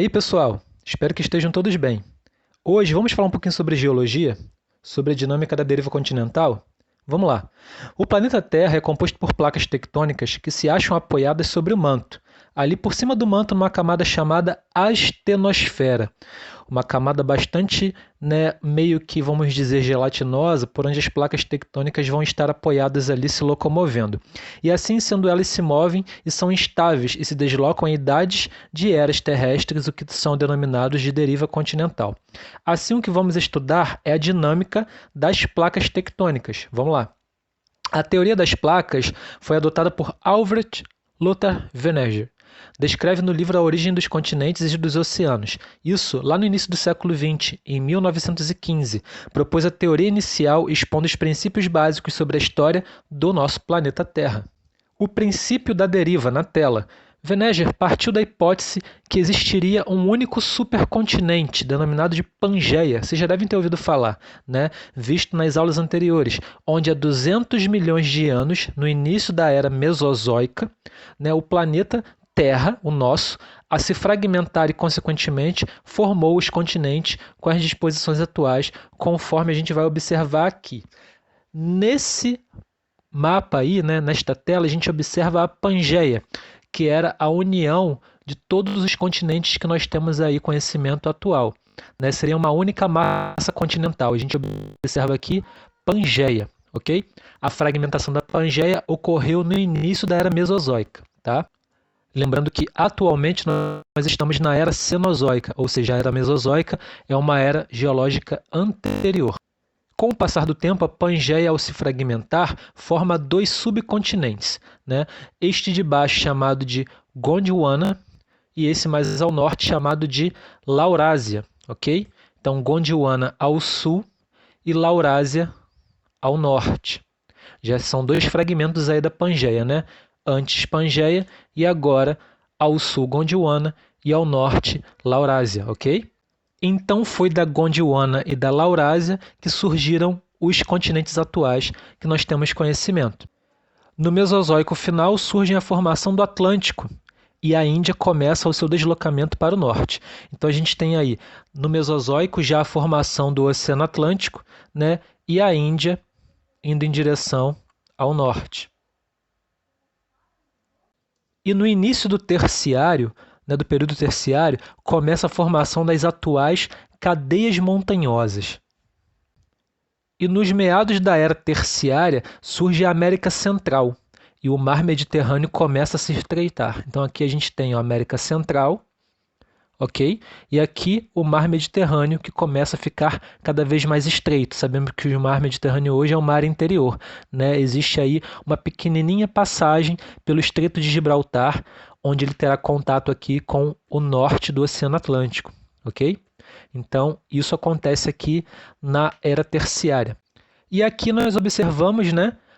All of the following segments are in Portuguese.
aí, pessoal? Espero que estejam todos bem. Hoje vamos falar um pouquinho sobre geologia, sobre a dinâmica da deriva continental. Vamos lá. O planeta Terra é composto por placas tectônicas que se acham apoiadas sobre o manto, ali por cima do manto numa camada chamada astenosfera. Uma camada bastante, meio que, vamos dizer, gelatinosa, por onde as placas tectônicas vão estar apoiadas ali se locomovendo. E assim sendo, elas se movem e são instáveis e se deslocam em idades de eras terrestres, o que são denominados de deriva continental. Assim, o que vamos estudar é a dinâmica das placas tectônicas. Vamos lá. A teoria das placas foi adotada por Alfred Lothar Wegener. Descreve no livro A Origem dos Continentes e dos Oceanos. Isso lá no início do século XX, em 1915. Propôs a teoria inicial expondo os princípios básicos sobre a história do nosso planeta Terra. O princípio da deriva na tela. Wegener partiu da hipótese que existiria um único supercontinente, denominado de Pangeia. Vocês já devem ter ouvido falar, visto nas aulas anteriores, onde há 200 milhões de anos, no início da era Mesozoica, o planeta Terra, o nosso, a se fragmentar e, consequentemente, formou os continentes com as disposições atuais, conforme a gente vai observar aqui. Nesse mapa aí, nesta tela, a gente observa a Pangeia, que era a união de todos os continentes que nós temos aí conhecimento atual. Seria uma única massa continental. A gente observa aqui Pangeia, ok? A fragmentação da Pangeia ocorreu no início da era Mesozoica, tá? Lembrando que atualmente nós estamos na era Cenozoica, ou seja, a era Mesozoica é uma era geológica anterior. Com o passar do tempo, a Pangeia, ao se fragmentar, forma dois subcontinentes. Este de baixo chamado de Gondwana e esse mais ao norte chamado de Laurásia. Ok? Então, Gondwana ao sul e Laurásia ao norte. Já são dois fragmentos aí da Pangeia, Antes Pangeia e agora ao sul Gondwana e ao norte Laurásia, ok? Então foi da Gondwana e da Laurásia que surgiram os continentes atuais que nós temos conhecimento. No Mesozoico final surge a formação do Atlântico e a Índia começa o seu deslocamento para o norte. Então a gente tem aí no Mesozoico já a formação do Oceano Atlântico, e a Índia indo em direção ao norte. E no início do terciário, do período terciário, começa a formação das atuais cadeias montanhosas. E nos meados da era terciária surge a América Central e o mar Mediterrâneo começa a se estreitar. Então aqui a gente tem a América Central, ok? E aqui o mar Mediterrâneo que começa a ficar cada vez mais estreito. Sabemos que o mar Mediterrâneo hoje é um mar interior, Existe aí uma pequenininha passagem pelo Estreito de Gibraltar, onde ele terá contato aqui com o norte do Oceano Atlântico, ok? Então, isso acontece aqui na era terciária. E aqui nós observamos,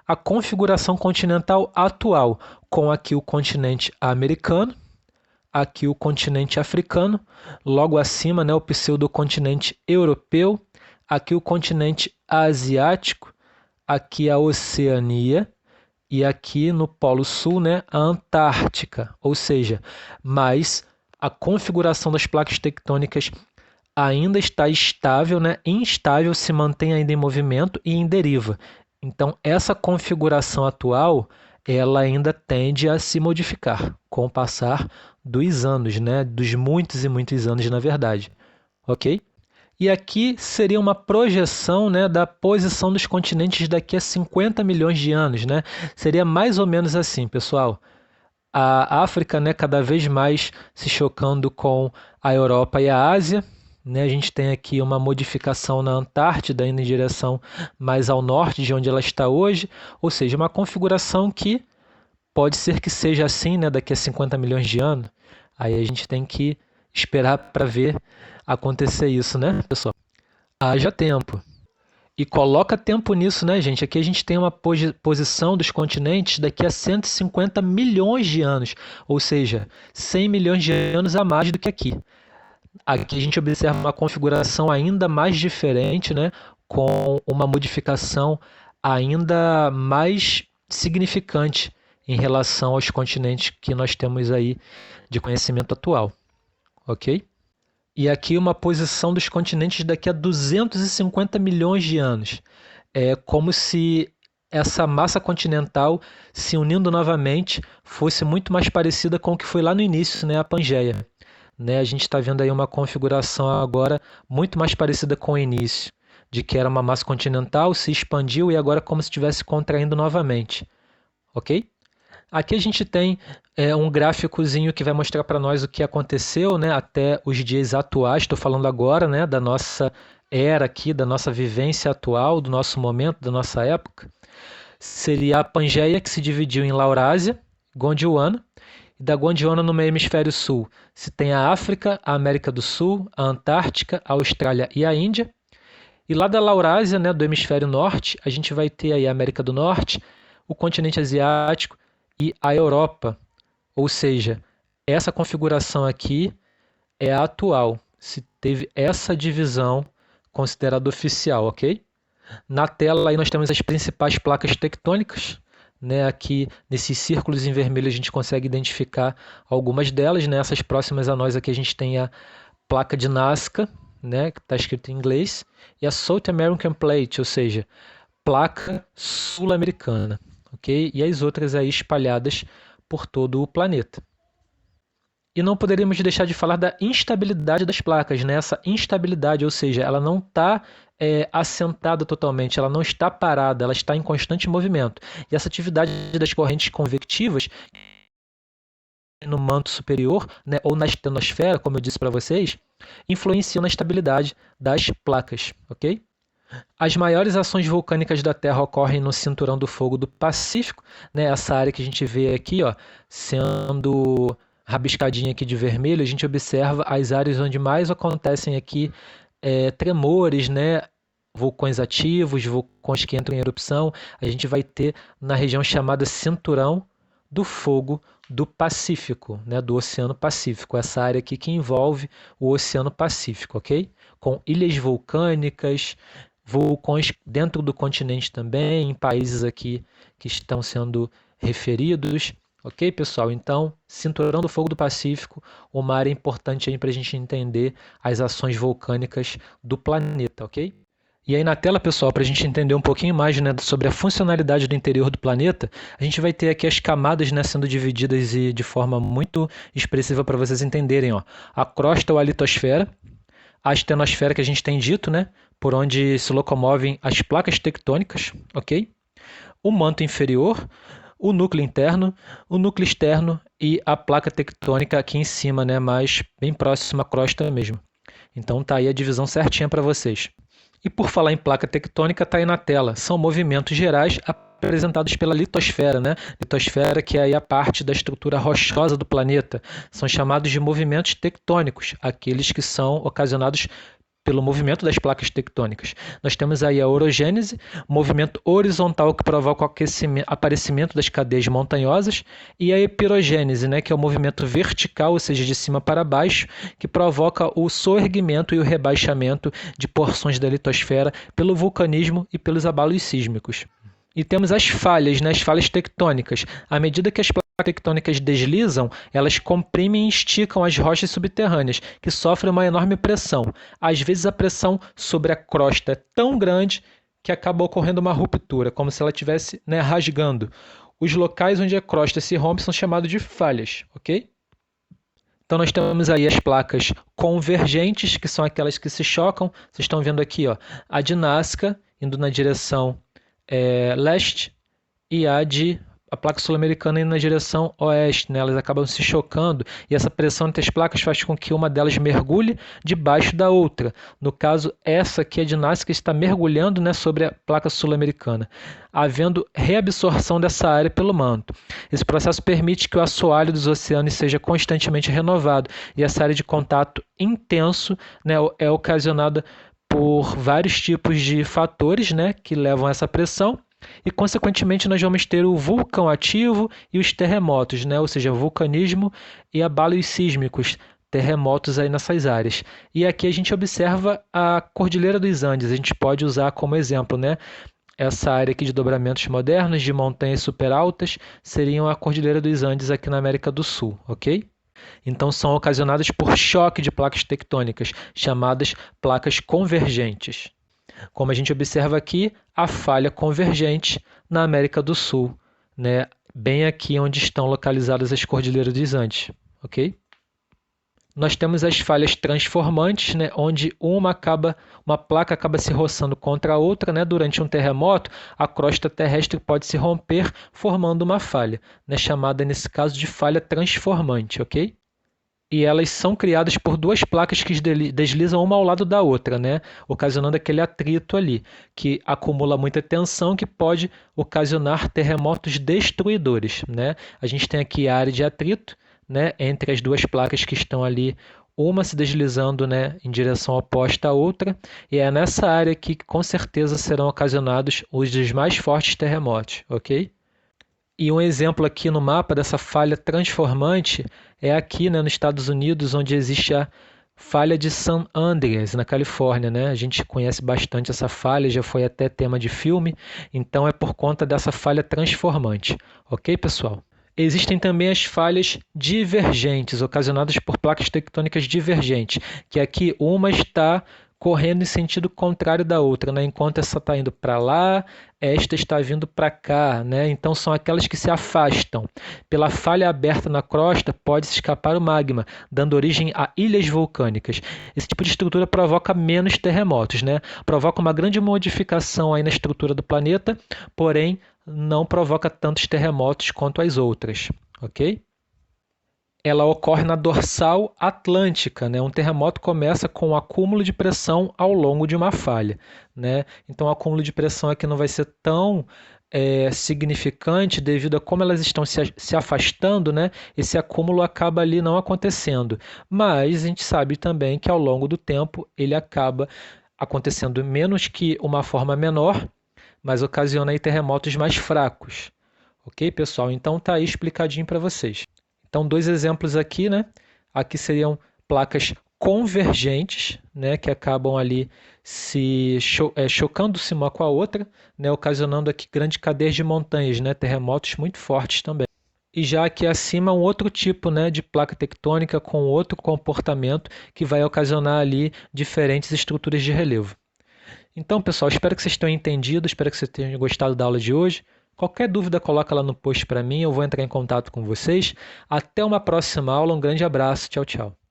a configuração continental atual, com aqui o continente americano, aqui o continente africano, logo acima, o pseudocontinente europeu, aqui o continente asiático, aqui a Oceania, e aqui no Polo Sul, a Antártica, ou seja, mas a configuração das placas tectônicas ainda está estável, instável, se mantém ainda em movimento e em deriva. Então, essa configuração atual, ela ainda tende a se modificar com o passar dos anos, dos muitos e muitos anos, na verdade. Ok? E aqui seria uma projeção da posição dos continentes daqui a 50 milhões de anos. Seria mais ou menos assim, pessoal. A África cada vez mais se chocando com a Europa e a Ásia. A gente tem aqui uma modificação na Antártida, indo em direção mais ao norte de onde ela está hoje. Ou seja, uma configuração que pode ser que seja assim daqui a 50 milhões de anos. Aí a gente tem que esperar para ver acontecer isso, pessoal? Haja tempo. E coloca tempo nisso, gente? Aqui a gente tem uma posição dos continentes daqui a 150 milhões de anos, ou seja, 100 milhões de anos a mais do que aqui. Aqui a gente observa uma configuração ainda mais diferente, com uma modificação ainda mais significante em relação aos continentes que nós temos aí de conhecimento atual. Ok? E aqui uma posição dos continentes daqui a 250 milhões de anos. É como se essa massa continental se unindo novamente fosse muito mais parecida com o que foi lá no início, né, a Pangeia. Né, a gente está vendo aí uma configuração agora muito mais parecida com o início, de que era uma massa continental, se expandiu e agora como se estivesse contraindo novamente. Ok? Aqui a gente tem um gráficozinho que vai mostrar para nós o que aconteceu, né, até os dias atuais. Estou falando agora, né, da nossa era aqui, da nossa vivência atual, do nosso momento, da nossa época. Seria a Pangeia, que se dividiu em Laurásia, Gondwana, e da Gondwana no hemisfério sul se tem a África, a América do Sul, a Antártica, a Austrália e a Índia. E lá da Laurásia, né, do hemisfério norte, a gente vai ter aí a América do Norte, o continente asiático e a Europa. Ou seja, essa configuração aqui é a atual. Se teve essa divisão considerada oficial, ok? Na tela aí nós temos as principais placas tectônicas, né? Aqui nesses círculos em vermelho a gente consegue identificar algumas delas, né? Essas próximas a nós aqui a gente tem a placa de Nazca, né? Que está escrito em inglês, e a South American Plate, ou seja, placa sul-americana, ok? E as outras aí espalhadas por todo o planeta. E não poderíamos deixar de falar da instabilidade das placas, né? Essa instabilidade, ou seja, ela não está assentada totalmente, ela não está parada, ela está em constante movimento. E essa atividade das correntes convectivas no manto superior, né, ou na estenosfera, como eu disse para vocês, influenciam na estabilidade das placas, ok? As maiores ações vulcânicas da Terra ocorrem no Cinturão do Fogo do Pacífico, né? Essa área que a gente vê aqui, ó, sendo rabiscadinha aqui de vermelho, a gente observa as áreas onde mais acontecem aqui tremores, né? Vulcões ativos, vulcões que entram em erupção. A gente vai ter na região chamada Cinturão do Fogo do Pacífico, né? Do Oceano Pacífico, essa área aqui que envolve o Oceano Pacífico, ok? Com ilhas vulcânicas, vulcões dentro do continente também, em países aqui que estão sendo referidos. Ok, pessoal? Então, Cinturão do Fogo do Pacífico, uma área importante aí para a gente entender as ações vulcânicas do planeta, ok? E aí na tela, pessoal, para a gente entender um pouquinho mais, né, sobre a funcionalidade do interior do planeta, a gente vai ter aqui as camadas, né, sendo divididas e de forma muito expressiva para vocês entenderem. Ó. A crosta ou a litosfera, a estenosfera que a gente tem dito, né, por onde se locomovem as placas tectônicas, ok? O manto inferior, o núcleo interno, o núcleo externo e a placa tectônica aqui em cima, né, mais bem próxima à crosta mesmo. Então tá aí a divisão certinha para vocês. E por falar em placa tectônica, está aí na tela. São movimentos gerais apresentados pela litosfera, né? Litosfera que é aí a parte da estrutura rochosa do planeta. São chamados de movimentos tectônicos, aqueles que são ocasionados pelo movimento das placas tectônicas. Nós temos aí a orogênese, movimento horizontal que provoca o aparecimento das cadeias montanhosas, e a epirogênese, né, que é o movimento vertical, ou seja, de cima para baixo, que provoca o soerguimento e o rebaixamento de porções da litosfera pelo vulcanismo e pelos abalos sísmicos. E temos as falhas, né, as falhas tectônicas. À medida que as placas tectônicas deslizam, elas comprimem e esticam as rochas subterrâneas, que sofrem uma enorme pressão. Às vezes a pressão sobre a crosta é tão grande que acaba ocorrendo uma ruptura, como se ela estivesse, né, rasgando. Os locais onde a crosta se rompe são chamados de falhas, ok? Então nós temos aí as placas convergentes, que são aquelas que se chocam. Vocês estão vendo aqui, ó, a de Nazca indo na direção leste e a placa sul-americana indo na direção oeste, né? Elas acabam se chocando e essa pressão entre as placas faz com que uma delas mergulhe debaixo da outra. No caso, essa aqui, a de Nazca, está mergulhando, né, sobre a placa sul-americana, havendo reabsorção dessa área pelo manto. Esse processo permite que o assoalho dos oceanos seja constantemente renovado e essa área de contato intenso, né, é ocasionada por vários tipos de fatores, né, que levam a essa pressão e, consequentemente, nós vamos ter o vulcão ativo e os terremotos, né, ou seja, vulcanismo e abalos sísmicos, terremotos aí nessas áreas. E aqui a gente observa a Cordilheira dos Andes, a gente pode usar como exemplo, né, essa área aqui de dobramentos modernos, de montanhas superaltas, seriam a Cordilheira dos Andes aqui na América do Sul, ok? Então são ocasionadas por choque de placas tectônicas, chamadas placas convergentes. Como a gente observa aqui, a falha convergente na América do Sul, né? Bem aqui onde estão localizadas as Cordilheiras dos Andes, ok? Nós temos as falhas transformantes, né, onde uma placa acaba se roçando contra a outra, né, durante um terremoto, a crosta terrestre pode se romper, formando uma falha, né, chamada nesse caso de falha transformante, ok? E elas são criadas por duas placas que deslizam uma ao lado da outra, né, ocasionando aquele atrito ali, que acumula muita tensão que pode ocasionar terremotos destruidores, né? A gente tem aqui a área de atrito, né, entre as duas placas que estão ali, uma se deslizando, né, em direção oposta à outra, e é nessa área aqui que com certeza serão ocasionados os dos mais fortes terremotos, ok? E um exemplo aqui no mapa dessa falha transformante é aqui, né, nos Estados Unidos, onde existe a falha de San Andreas, na Califórnia, né? A gente conhece bastante essa falha, já foi até tema de filme, então é por conta dessa falha transformante, ok, pessoal? Existem também as falhas divergentes, ocasionadas por placas tectônicas divergentes, que aqui uma está correndo em sentido contrário da outra, né? Enquanto essa está indo para lá, esta está vindo para cá, né? Então são aquelas que se afastam. Pela falha aberta na crosta, pode-se escapar o magma, dando origem a ilhas vulcânicas. Esse tipo de estrutura provoca menos terremotos, né? Provoca uma grande modificação aí na estrutura do planeta, porém não provoca tantos terremotos quanto as outras, ok? Ela ocorre na dorsal atlântica, né? Um terremoto começa com um acúmulo de pressão ao longo de uma falha, né? Então o acúmulo de pressão aqui não vai ser tão significante devido a como elas estão se afastando, né? Esse acúmulo acaba ali não acontecendo, mas a gente sabe também que ao longo do tempo ele acaba acontecendo menos que uma forma menor, mas ocasiona aí terremotos mais fracos. Ok, pessoal? Então tá aí explicadinho para vocês. Então, dois exemplos aqui, né? Aqui seriam placas convergentes, né? Que acabam ali chocando-se uma com a outra, né? Ocasionando aqui grandes cadeias de montanhas, né? Terremotos muito fortes também. E já aqui acima um outro tipo, né, de placa tectônica com outro comportamento que vai ocasionar ali diferentes estruturas de relevo. Então, pessoal, espero que vocês tenham entendido, espero que vocês tenham gostado da aula de hoje. Qualquer dúvida, coloca lá no post para mim, eu vou entrar em contato com vocês. Até uma próxima aula, um grande abraço, tchau, tchau.